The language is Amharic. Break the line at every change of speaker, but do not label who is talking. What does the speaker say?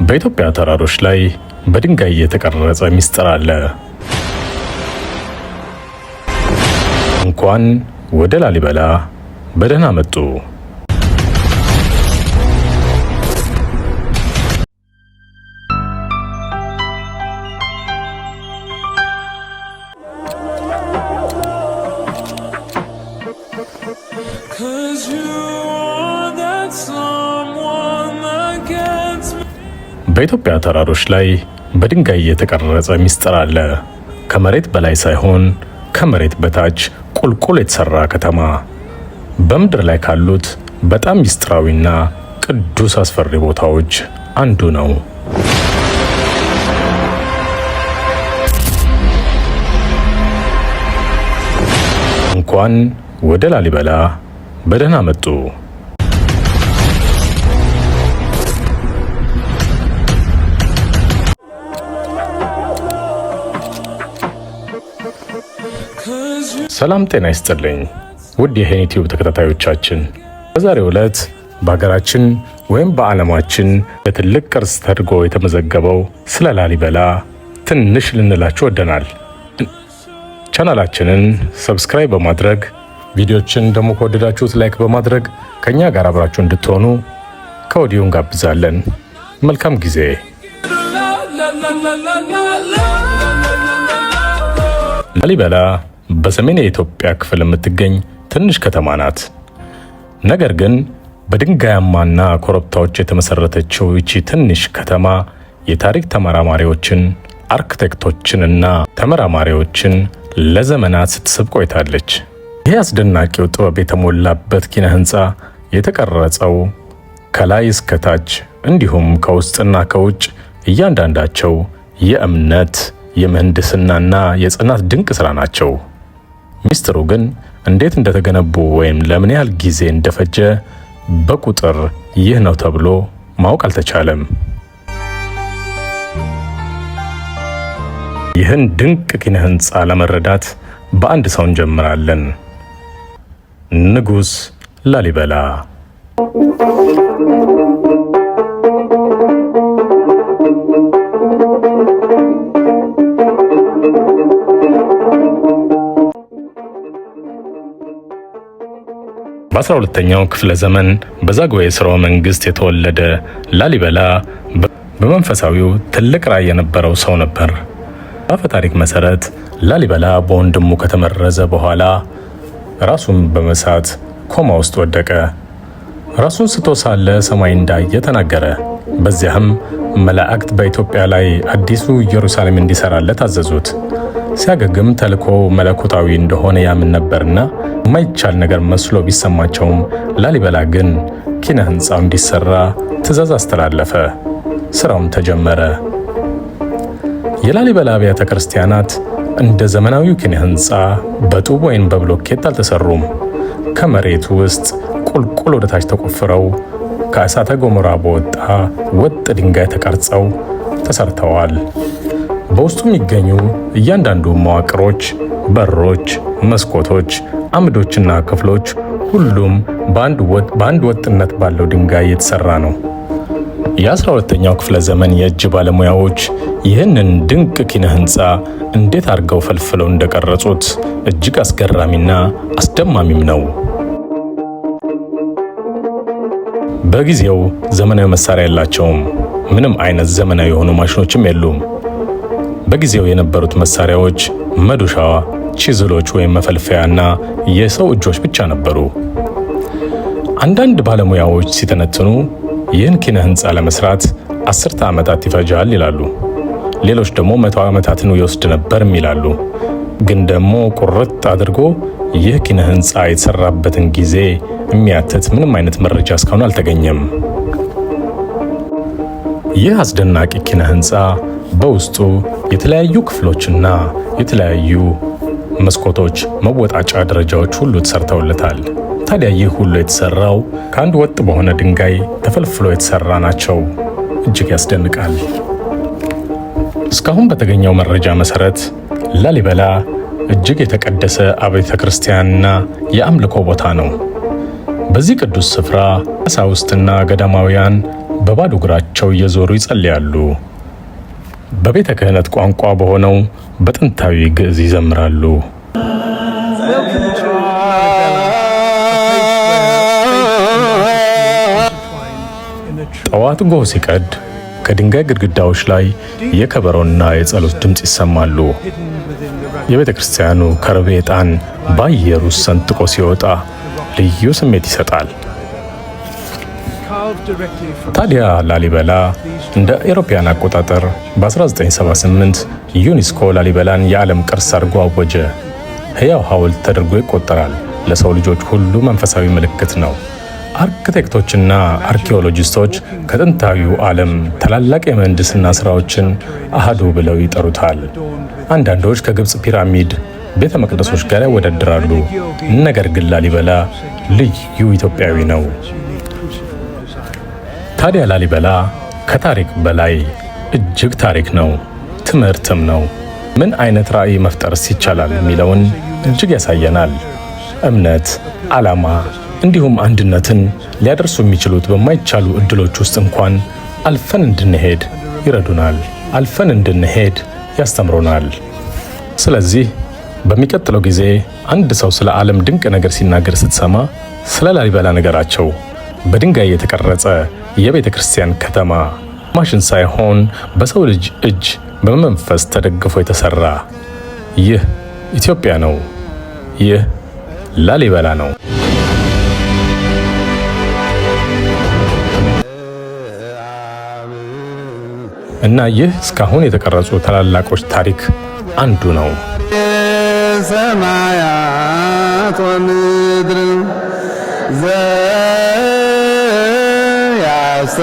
በኢትዮጵያ ተራሮች ላይ በድንጋይ የተቀረጸ ሚስጥር አለ። እንኳን ወደ ላሊበላ በደህና መጡ። በኢትዮጵያ ተራሮች ላይ በድንጋይ የተቀረጸ ሚስጥር አለ። ከመሬት በላይ ሳይሆን ከመሬት በታች ቁልቁል የተሰራ ከተማ በምድር ላይ ካሉት በጣም ሚስጥራዊና ቅዱስ አስፈሪ ቦታዎች አንዱ ነው። እንኳን ወደ ላሊበላ በደህና መጡ። ሰላም ጤና ይስጥልኝ ውድ የሄኒ ቲዩብ ተከታታዮቻችን፣ በዛሬው ዕለት በሀገራችን ወይም በዓለማችን በትልቅ ቅርስ ተደርጎ የተመዘገበው ስለ ላሊበላ ትንሽ ልንላችሁ ወደናል። ቻናላችንን ሰብስክራይብ በማድረግ ቪዲዮችን ደግሞ ከወደዳችሁት ላይክ በማድረግ ከኛ ጋር አብራችሁ እንድትሆኑ ከወዲሁ እንጋብዛለን። መልካም ጊዜ። ላሊበላ በሰሜን የኢትዮጵያ ክፍል የምትገኝ ትንሽ ከተማ ናት። ነገር ግን በድንጋያማና ኮረብታዎች የተመሰረተችው ይቺ ትንሽ ከተማ የታሪክ ተመራማሪዎችን፣ አርክቴክቶችንና ተመራማሪዎችን ለዘመናት ስትስብ ቆይታለች። ይህ አስደናቂው ጥበብ የተሞላበት ኪነ ህንፃ የተቀረጸው ከላይ እስከ ታች እንዲሁም ከውስጥና ከውጭ እያንዳንዳቸው የእምነት የምህንድስናና የጽናት ድንቅ ሥራ ናቸው። ሚስጥሩ ግን እንዴት እንደተገነቡ ወይም ለምን ያህል ጊዜ እንደፈጀ በቁጥር ይህ ነው ተብሎ ማወቅ አልተቻለም። ይህን ድንቅ ኪነ ህንፃ ለመረዳት በአንድ ሰው እንጀምራለን። ንጉሥ ላሊበላ። በ12ኛው ክፍለ ዘመን በዛግዌ ሥርወ መንግስት የተወለደ ላሊበላ በመንፈሳዊው ትልቅ ራዕይ የነበረው ሰው ነበር። በአፈ ታሪክ መሰረት ላሊበላ በወንድሙ ከተመረዘ በኋላ ራሱን በመሳት ኮማ ውስጥ ወደቀ። ራሱን ስቶ ሳለ ሰማይ እንዳየ ተናገረ። በዚያም መላእክት በኢትዮጵያ ላይ አዲሱ ኢየሩሳሌም እንዲሰራለት አዘዙት። ሲያገግም ተልኮ መለኮታዊ እንደሆነ ያምን ነበርና የማይቻል ነገር መስሎ ቢሰማቸውም ላሊበላ ግን ኪነ ህንፃው እንዲሰራ ትእዛዝ አስተላለፈ። ስራውም ተጀመረ። የላሊበላ አብያተ ክርስቲያናት እንደ ዘመናዊው ኪነ ህንፃ በጡብ ወይም በብሎኬት አልተሰሩም። ከመሬት ውስጥ ቁልቁል ወደ ታች ተቆፍረው ከእሳተ ገሞራ በወጣ ወጥ ድንጋይ ተቀርጸው ተሰርተዋል። በውስጡ የሚገኙ እያንዳንዱ መዋቅሮች፣ በሮች፣ መስኮቶች፣ አምዶችና ክፍሎች ሁሉም በአንድ ወጥነት ባለው ድንጋይ የተሰራ ነው። የ12ኛው ክፍለ ዘመን የእጅ ባለሙያዎች ይህንን ድንቅ ኪነ ህንፃ እንዴት አድርገው ፈልፍለው እንደቀረጹት እጅግ አስገራሚና አስደማሚም ነው። በጊዜው ዘመናዊ መሳሪያ የላቸውም። ምንም አይነት ዘመናዊ የሆኑ ማሽኖችም የሉም። በጊዜው የነበሩት መሳሪያዎች መዶሻ፣ ቺዝሎች ወይም መፈልፈያና የሰው እጆች ብቻ ነበሩ። አንዳንድ ባለሙያዎች ሲተነትኑ ይህን ኪነ ህንፃ ለመስራት 10 ዓመታት ይፈጃል ይላሉ። ሌሎች ደግሞ 100 ዓመታትን ይወስድ ነበርም ይላሉ። ግን ደግሞ ቁርጥ አድርጎ ይህ ኪነ ህንፃ የተሰራበትን ጊዜ የሚያትት ምንም አይነት መረጃ እስካሁን አልተገኘም። ይህ አስደናቂ ኪነ ህንፃ በውስጡ የተለያዩ ክፍሎችና የተለያዩ መስኮቶች፣ መወጣጫ ደረጃዎች ሁሉ ተሰርተውለታል። ታዲያ ይህ ሁሉ የተሰራው ከአንድ ወጥ በሆነ ድንጋይ ተፈልፍሎ የተሰራ ናቸው። እጅግ ያስደንቃል። እስካሁን በተገኘው መረጃ መሰረት ላሊበላ እጅግ የተቀደሰ አብያተ ክርስቲያንና የአምልኮ ቦታ ነው። በዚህ ቅዱስ ስፍራ ቀሳውስትና ገዳማውያን በባዶ እግራቸው እየዞሩ ይጸልያሉ። በቤተ ክህነት ቋንቋ በሆነው በጥንታዊ ግዕዝ ይዘምራሉ። ጠዋት ጎህ ሲቀድ ከድንጋይ ግድግዳዎች ላይ የከበሮና የጸሎት ድምፅ ይሰማሉ። የቤተ ክርስቲያኑ ከርቤ ዕጣን በአየሩ ሰንጥቆ ሲወጣ ልዩ ስሜት ይሰጣል። ታዲያ ላሊበላ እንደ አውሮፓውያን አቆጣጠር በ1978 ዩኔስኮ ላሊበላን የዓለም ቅርስ አድርጎ አወጀ። ሕያው ሐውልት ተደርጎ ይቆጠራል። ለሰው ልጆች ሁሉ መንፈሳዊ ምልክት ነው። አርኪቴክቶችና አርኪኦሎጂስቶች ከጥንታዊው ዓለም ታላላቅ የምህንድስና ሥራዎችን አሃዱ ብለው ይጠሩታል። አንዳንዶች ከግብፅ ፒራሚድ ቤተ መቅደሶች ጋር ያወዳድራሉ። ነገር ግን ላሊበላ ልዩ ኢትዮጵያዊ ነው። ታዲያ ላሊበላ ከታሪክ በላይ እጅግ ታሪክ ነው፣ ትምህርትም ነው። ምን አይነት ራዕይ መፍጠርስ ይቻላል የሚለውን እጅግ ያሳየናል። እምነት፣ ዓላማ እንዲሁም አንድነትን ሊያደርሱ የሚችሉት በማይቻሉ እድሎች ውስጥ እንኳን አልፈን እንድንሄድ ይረዱናል፣ አልፈን እንድንሄድ ያስተምሩናል። ስለዚህ በሚቀጥለው ጊዜ አንድ ሰው ስለ ዓለም ድንቅ ነገር ሲናገር ስትሰማ ስለ ላሊበላ ነገራቸው። በድንጋይ የተቀረጸ የቤተ ክርስቲያን ከተማ፣ ማሽን ሳይሆን በሰው ልጅ እጅ በመንፈስ ተደግፎ የተሰራ። ይህ ኢትዮጵያ ነው። ይህ ላሊበላ ነው። እና ይህ እስካሁን የተቀረጹ ታላላቆች ታሪክ አንዱ ነው። ሰማያት ወምድር ዘያሰ